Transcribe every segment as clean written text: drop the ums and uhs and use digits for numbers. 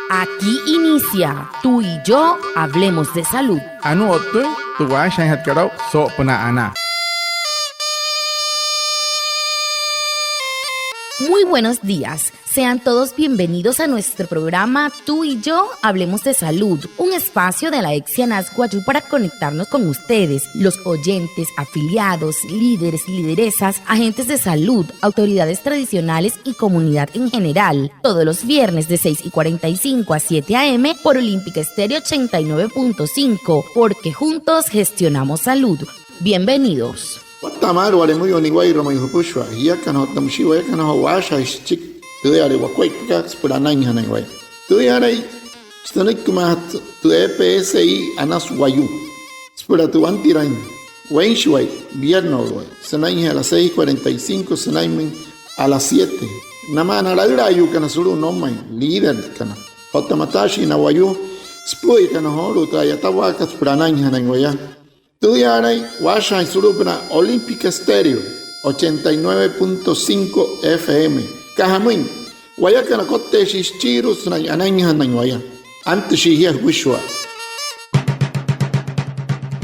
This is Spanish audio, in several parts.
Aquí inicia Tú y Yo Hablemos de Salud. Anu otu, tu washan hatkarau so pena ana. Muy buenos días, sean todos bienvenidos a nuestro programa Tú y Yo Hablemos de Salud, un espacio de la Exianas Guayú para conectarnos con ustedes, los oyentes, afiliados, líderes, lideresas, agentes de salud, autoridades tradicionales y comunidad en general, todos los viernes de 6:45 a 7 a.m. por Olímpica Estéreo 89.5, porque juntos gestionamos salud. Bienvenidos. Tamar wale muy oniguay roma yupushwa ya kana tamshiwa ya kana washa chik tuare wakwai kaks purananya na guay tuare stanik kuma tu EPSI anas wayu spura tu antiran wainshwai viernes guay sanai a las 6:45 sanai a las 7 namana la irayu kana suru no mai líder kana otamatashi na wayu spui kana horu ta ya tawakas purananya na guay Tudiaray, Washa y Surupna, Olímpica Estéreo, 89.5 FM. Cajamuin, Guayacana Cote Shichirus, Nayanaña Nanguaya. Antes Shihia Wishwa.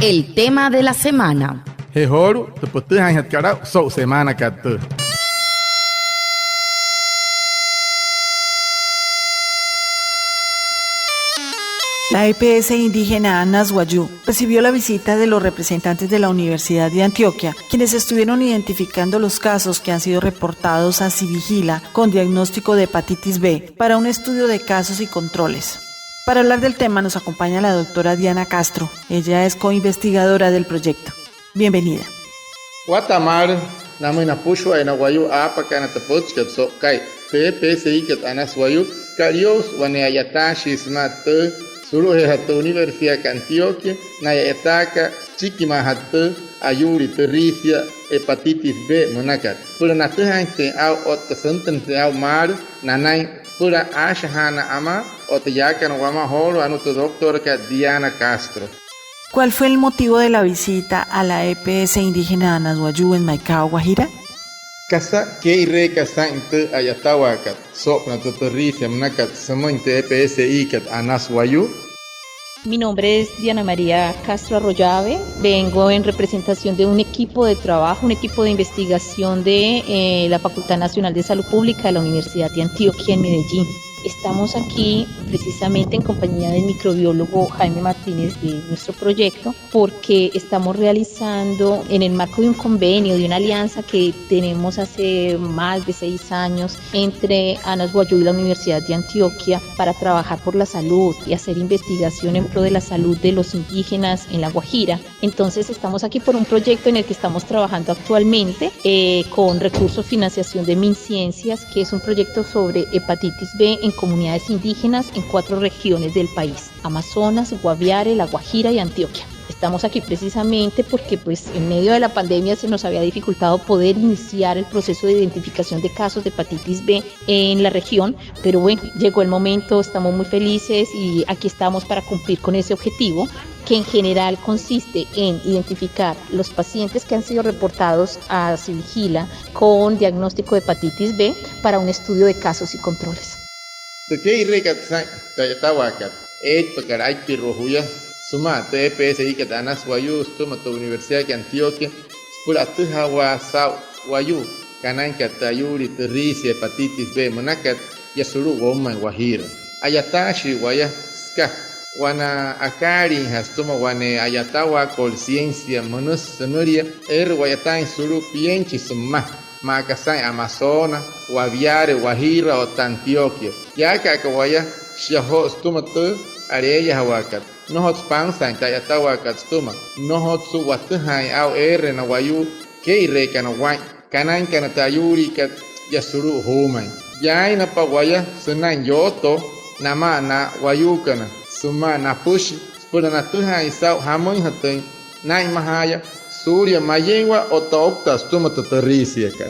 El tema de la semana. Hehoru, te potuhan hatkarau so semana katu. La EPS indígena Anas Guayú recibió la visita de los representantes de la Universidad de Antioquia, quienes estuvieron identificando los casos que han sido reportados a Civigila con diagnóstico de hepatitis B para un estudio de casos y controles. Para hablar del tema nos acompaña la doctora Diana Castro. Ella es coinvestigadora del proyecto. Bienvenida. Guatamar, Namina Pushwa en Aguayu, Apacana Tapochkat, so Kai, EPS Ikat Anas Guayú, Carios, Waneayatashi, Smate, Suruhe hatu Universidad de Antioquia, Naya etaka, Chiquima hatu, Ayuri, Terricia, hepatitis B, Monacat. Pura natuhante au otasantante au mar, Nanay, pura ashahana ama, Otayakan Wama Holo, Anuto doctora Diana Castro. ¿Cuál fue el motivo de la visita a la EPS indígena Anas Guayú en Maicao, Guajira? Casa que iré casa inte ayatawakat, sopna Terricia, Monacat, Samonte EPS Ikat Anas Guayú. Mi nombre es Diana María Castro Arroyave, vengo en representación de un equipo de trabajo, un equipo de investigación de la Facultad Nacional de Salud Pública de la Universidad de Antioquia en Medellín. Estamos aquí precisamente en compañía del microbiólogo Jaime Martínez de nuestro proyecto porque estamos realizando en el marco de un convenio, de una alianza que tenemos hace más de 6 años entre Anas Guayú y la Universidad de Antioquia para trabajar por la salud y hacer investigación en pro de la salud de los indígenas en La Guajira. Entonces estamos aquí por un proyecto en el que estamos trabajando actualmente con recursos financiación de MinCiencias, que es un proyecto sobre hepatitis B en comunidades indígenas en 4 regiones del país: Amazonas, Guaviare, La Guajira y Antioquia. Estamos aquí precisamente porque en medio de la pandemia se nos había dificultado poder iniciar el proceso de identificación de casos de hepatitis B en la región, pero bueno, llegó el momento, estamos muy felices y aquí estamos para cumplir con ese objetivo, que en general consiste en identificar los pacientes que han sido reportados a Civigila con diagnóstico de hepatitis B para un estudio de casos y controles. Te rekat sa tayatawakat, pakaray pirrohuya, suma EPS Ikat Anas Guayú, suma tu Universidad de Antioquia, spura tuhawa sa Guayú, kanan katayuri Terricia, hepatitis B, Monacat, Yasuru Goma Guajira. Ayatashi Guaya, ska, wana akari hastuma wane ayatawa conciencia monus sonoria, Guayatán suru pienchi suma. Macasay, Amazonas, Guaviare, Guajira o Antioquia. Ya que acabaya, Shaho Stumatu, Areya Hawakat. No hot Spansan, Tayatawakat Stuma. No hot Suwatuhai, Au na Wayu, Kei Rekanawai, Kanan Kanatayuri Kat Yasuru Human. Ya na Pawaya, Sunan Yoto, Namana, Wayukana, Suma Napushi, Spuranatuhai, Sau Hamon Hatin, Nai Mahaya. Suria, Mayengua o Taoctas, tómate Terricia acá.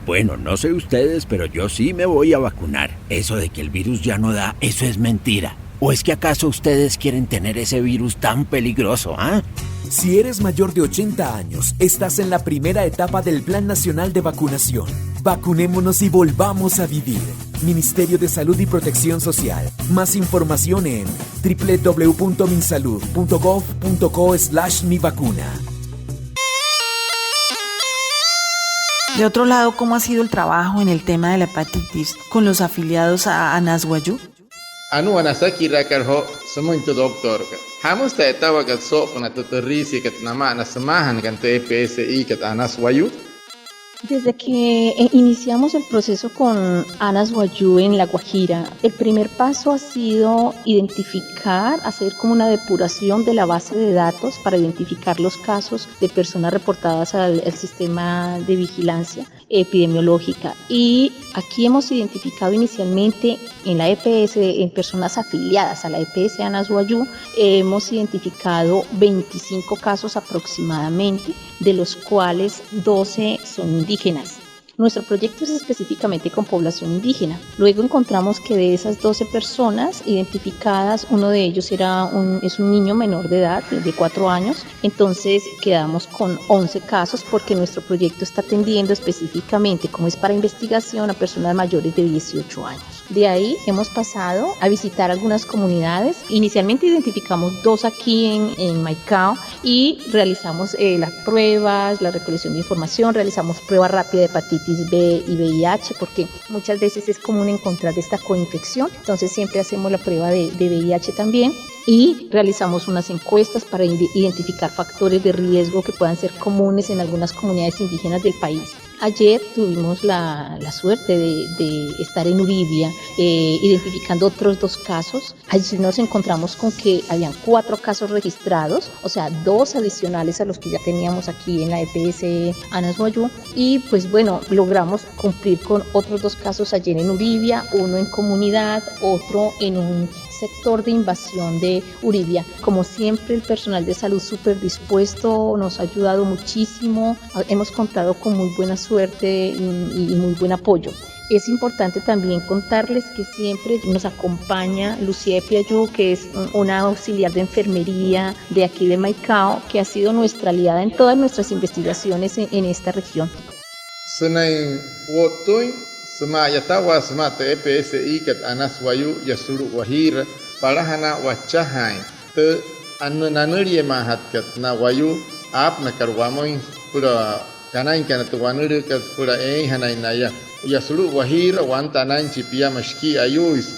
Bueno, no sé ustedes, pero yo sí me voy a vacunar. Eso de que el virus ya no da, eso es mentira. ¿O es que acaso ustedes quieren tener ese virus tan peligroso, ah? Si eres mayor de 80 años, estás en la primera etapa del Plan Nacional de Vacunación. Vacunémonos y volvamos a vivir. Ministerio de Salud y Protección Social. Más información en www.minsalud.gov.co/mivacuna. De otro lado, ¿cómo ha sido el trabajo en el tema de la hepatitis con los afiliados a ANAS Wayuu? Anu anasaki rakarho semuintu doctor kat. Hamus ta etawa kat sok na tuterisi kat nama anasemahan kan TPSI kat Anas Wayuu. Desde que iniciamos el proceso con ANAS Wayuu en La Guajira, el primer paso ha sido identificar, hacer como una depuración de la base de datos para identificar los casos de personas reportadas al sistema de vigilancia epidemiológica. Y aquí hemos identificado inicialmente en la EPS, en personas afiliadas a la EPS ANAS Wayuu, hemos identificado 25 casos aproximadamente, de los cuales 12 son indígenas. Nuestro proyecto es específicamente con población indígena. Luego encontramos que de esas 12 personas identificadas, uno de ellos es un niño menor de edad, de 4 años. Entonces quedamos con 11 casos porque nuestro proyecto está atendiendo específicamente, como es para investigación, a personas mayores de 18 años. De ahí hemos pasado a visitar algunas comunidades. Inicialmente identificamos 2 aquí en Maicao y realizamos las pruebas, la recolección de información, realizamos prueba rápida de hepatitis B y VIH porque muchas veces es común encontrar esta coinfección. Entonces siempre hacemos la prueba de VIH también y realizamos unas encuestas para identificar factores de riesgo que puedan ser comunes en algunas comunidades indígenas del país. Ayer tuvimos la suerte de estar en Uribia identificando otros 2 casos. Allí nos encontramos con que habían 4 casos registrados, o sea, 2 adicionales a los que ya teníamos aquí en la EPS ANAS Wayuu. Y pues bueno, logramos cumplir con otros 2 casos ayer en Uribia, uno en comunidad, otro en un sector de invasión de Uribia. Como siempre, el personal de salud súper dispuesto, nos ha ayudado muchísimo, hemos contado con muy buena suerte y muy buen apoyo. Es importante también contarles que siempre nos acompaña Lucía Piayú, que es una auxiliar de enfermería de aquí de Maicao, que ha sido nuestra aliada en todas nuestras investigaciones en esta región. Sema yatawa sema TPSI kat Anas Wayuu Yasuru Guajira palahana wachahai te anunanuri mahat kat na Wayuu ap na karwamoin pura kanain kana tuwanuri kat pura hanai naya Yasuru Guajira wanta nan chipia mashki ayuis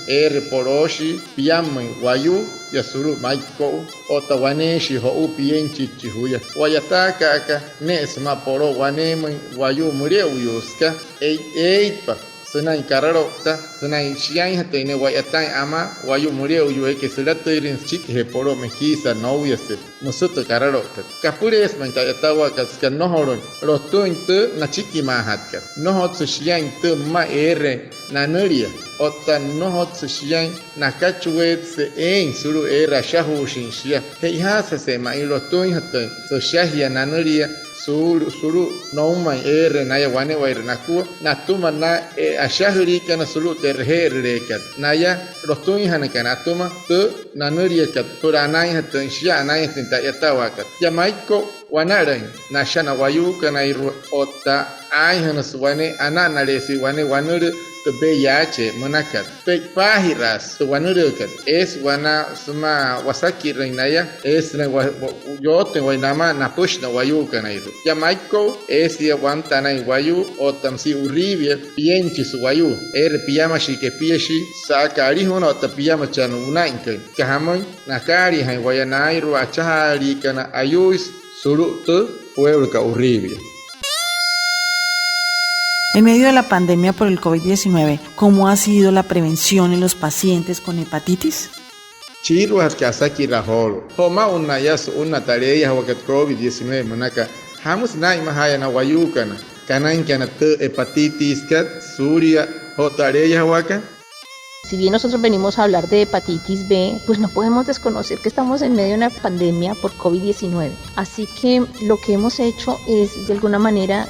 poroshi piamai Wayuu Yasuru maiko otawaneshi ho upien chichihuya wayataka aka ne sema poro wanemai Wayuu murieuska pa senai kararota senai shiai hatene wayatai ama Wayuu murieu yue que se la tirin chik he poro mejisa novia se musuto kararota kapures manta yatawa kaskan nohoron rotuin te na chiki mahatka nohot shiai te ma na nuria ota nohot shiai na kachuet se suru shahu shinshia heihasa se ma ilotuin haten so shahia na nuria suru nouma naya wane waire nakua natuma na ashahuri kana suru terhere kat naya rostui hanakana tuma tu nanuria kat turanai hatan shia nai tinta yatawakat yamaiko wanaran nashana Wayuu kana iru ota ai hanas wane anana lesi wane wanur te VIH manakat pe pahiras tu wanur kat es wana suma wasaki reinaya es na yo tengo nama na push na Wayuu kana iru yamaiko es ya wantana Wayuu otamsi Uribia pienchi su Wayuu piyama shike pieshi sakari hono ta piyama chan unainke kahamon nakari hai wayanai ru achari kana ayuis suru tu pueblo ka Uribia. En medio de la pandemia por el COVID-19, ¿cómo ha sido la prevención en los pacientes con hepatitis? Chiru haskasaki raholo. Homa unayas una tarea wakat COVID-19 manaka. Hamus na imahaya na Wayuu kana. Kanain kana te hepatitis kat suria ho tarea waka. Si bien nosotros venimos a hablar de hepatitis B, pues no podemos desconocer que estamos en medio de una pandemia por COVID-19. Así que lo que hemos hecho es de alguna manera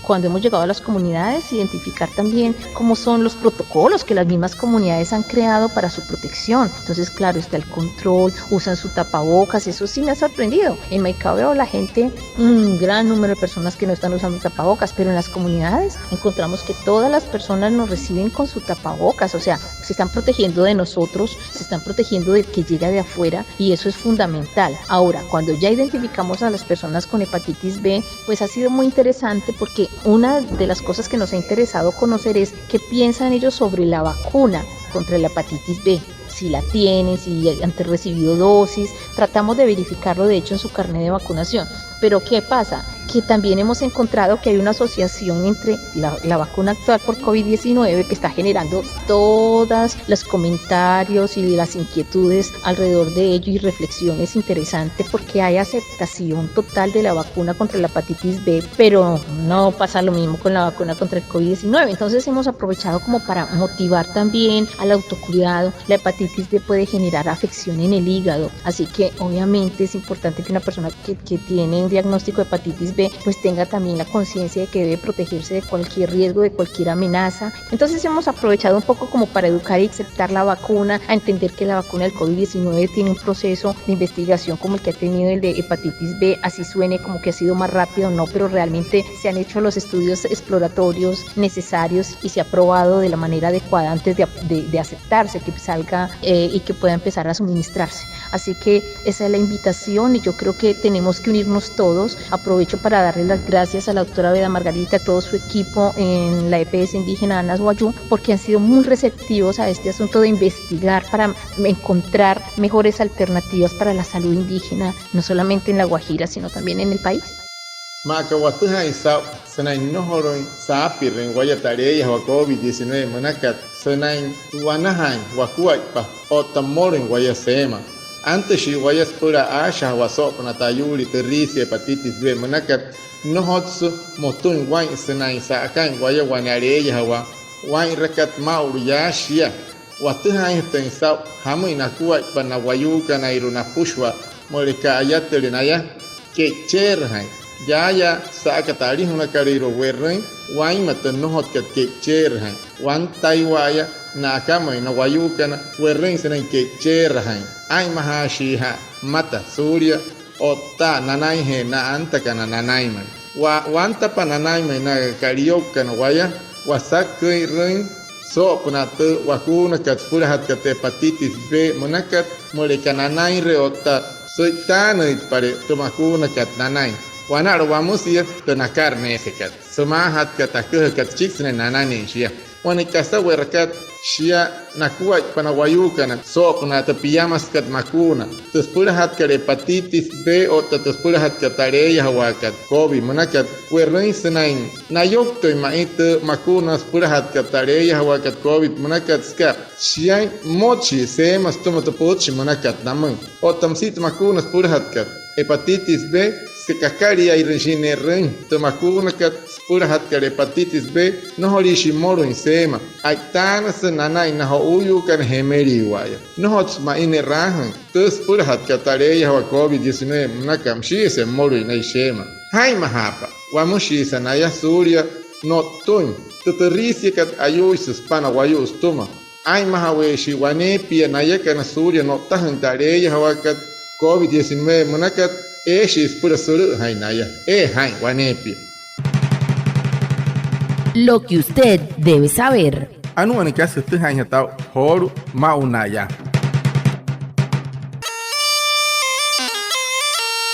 cuando hemos llegado a las comunidades, identificar también cómo son los protocolos que las mismas comunidades han creado para su protección. Entonces, claro, está el control, usan su tapabocas, eso sí me ha sorprendido. En Maicao veo la gente, un gran número de personas que no están usando tapabocas, pero en las comunidades encontramos que todas las personas nos reciben con su tapabocas, o sea, se están protegiendo de nosotros, se están protegiendo del que llega de afuera, y eso es fundamental. Ahora, cuando ya identificamos a las personas con hepatitis B, pues ha sido muy interesante porque una de las cosas que nos ha interesado conocer es qué piensan ellos sobre la vacuna contra la hepatitis B. Si la tienen, si han recibido dosis, tratamos de verificarlo de hecho en su carnet de vacunación. Pero ¿qué pasa? Que también hemos encontrado que hay una asociación entre la vacuna actual por COVID-19 que está generando todos los comentarios y las inquietudes alrededor de ello, y reflexiones interesantes, porque hay aceptación total de la vacuna contra la hepatitis B, pero no pasa lo mismo con la vacuna contra el COVID-19. Entonces hemos aprovechado como para motivar también al autocuidado. La hepatitis B puede generar afección en el hígado, así que obviamente es importante que una persona que tiene un diagnóstico de hepatitis B pues tenga también la conciencia de que debe protegerse de cualquier riesgo, de cualquier amenaza. Entonces hemos aprovechado un poco como para educar y aceptar la vacuna, a entender que la vacuna del COVID-19 tiene un proceso de investigación como el que ha tenido el de hepatitis B, así suene como que ha sido más rápido, no, pero realmente se han hecho los estudios exploratorios necesarios y se ha probado de la manera adecuada antes de aceptarse, que salga y que pueda empezar a suministrarse. Así que esa es la invitación, y yo creo que tenemos que unirnos todos. Aprovecho para darle las gracias a la doctora Beda Margarita, a todo su equipo en la EPS indígena Anas Wayuu, porque han sido muy receptivos a este asunto de investigar para encontrar mejores alternativas para la salud indígena, no solamente en La Guajira, sino también en el país. Macawatuhay sa sanay nohoroy sa piren guayatareya wa COVID-19 manakat sanay wanahay wakuay pa o tamorin guayasema. Antes si guayas pura asha waso panatayuri terisi hepatitis B manakat nohotsu motun guay sanay sa akan guaya wanareya wa guay rakat maur yashia. Watuhay tensa hamu inakuay panawayu kanairuna pushwa moleka ayatelinaya que cherhay. Yaya sa katari huna kariro werren wain matan nohot kat ke cherhan wan taiwaya na kama na wayukana werren senen ke cherhan ai mahashiha mata surya otta nanai he na anta kana nanai man wa wanta pananai man na karioka na waya wasak ren so punate wakuna kat furahat kat hepatitis B monakat moleka nanai re otta soitana pare tomakuna kat nanai wana arwamos ir tena carne ejecat semahat katakuh kat chiksne nanani shia wana kasta werkat shia nakua panawayukana so kuna tapiyamas kat makuna tuspurahat kat hepatitis B o tuspurahat katareya hawakat COVID manakat werrein senain nayokto maite makuna spurahat katareya hawakat COVID manakat skap shia mochi semas tomotopochi manakat naman o tamsit makuna spurahat kat hepatitis B se kakari ay rejine ren tomakuna kat spurahat kat hepatitis B no horishi moro in sema aitana se nanai na uyu kan hemeri waya no hots ma ine rahan to spurahat kat tareya wa COVID-19 nakam shi se moro in shema hai mahapa wamushi sanaya surya no tun tuterisi kat ayu suspana wayu stoma ai mahawe shi wanepi nayaka na surya no tahan tareya wa kat COVID-19 manakat es pura suru hainaya hai wanepi. Lo que usted debe saber. Anu ani kasi tu hanya tau horu maunaya.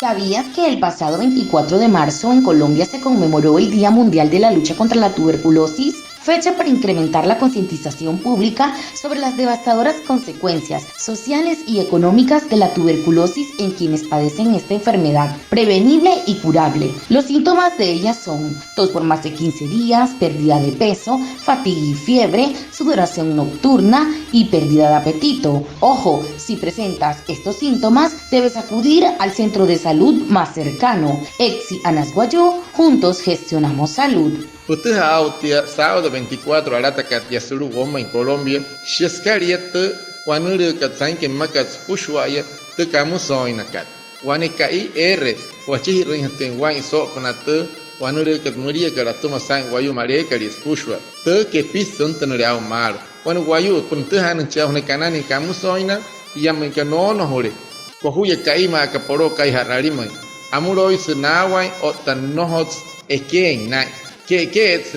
¿Sabías que el pasado 24 de marzo en Colombia se conmemoró el Día Mundial de la Lucha contra la Tuberculosis? Fecha para incrementar la concientización pública sobre las devastadoras consecuencias sociales y económicas de la tuberculosis en quienes padecen esta enfermedad, prevenible y curable. Los síntomas de ella son tos por más de 15 días, pérdida de peso, fatiga y fiebre, sudoración nocturna y pérdida de apetito. Ojo, si presentas estos síntomas, debes acudir al centro de salud más cercano. EXI Anas Wayuu, juntos gestionamos salud. Putih autia sábado 24 alata kat yasuru goma en Colombia, shiskaria te wanuru kat sanke makat pushwaya te kamu soina kat. Wanika IR wachihi rinhatin wan so panate wanure kat muria kara tuma sang wayu mare kari spushwa te ke pison tenere au mar wan wayu pun te han chau ne kanani kamu soina yam ke no hore ko huye kai ma ka poro kai harari mai amuroi sunawai otan nohots eken nai ke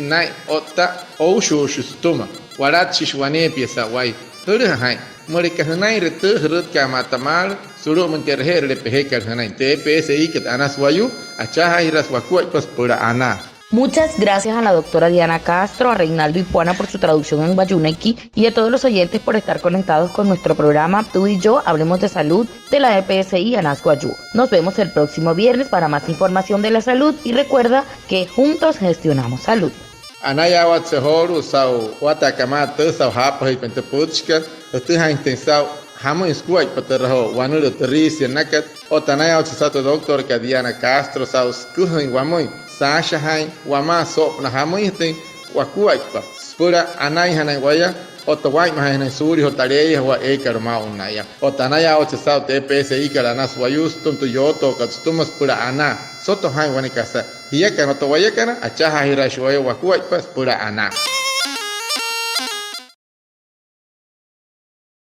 nai otta oushu shustuma warat shishwane piesa wai tere hai more ka hanai re te hrut ka matamal suru menterher le pehe ka hanai TPSI ket anas wayu achaha iras wakuai pas pura ana. Muchas gracias a la doctora Diana Castro, a Reinaldo Ipuana por su traducción en Wayunequi y a todos los oyentes por estar conectados con nuestro programa Tú y Yo Hablemos de Salud de la EPSI Anas Guayú. Nos vemos el próximo viernes para más información de la salud y recuerda que juntos gestionamos salud. Anaya wat sehoru sau wata kamata sau hapa hipente puchka ha intensau hamo iskuai paterho wanuru terisi nakat otanaya otsato doctor ka Diana Castro sau skuhin wamoi Sasha hai wama so na hamoite wakuai pa spura anai hanai waya otawai mahana suri hotareya wa ekarma unaya otanaya otsau TPSI karanas wayus tuntu yoto katstumas pura ana soto hai wanikasa hiya kana to waya kana achaha hirashwaya wakuai pa spura ana.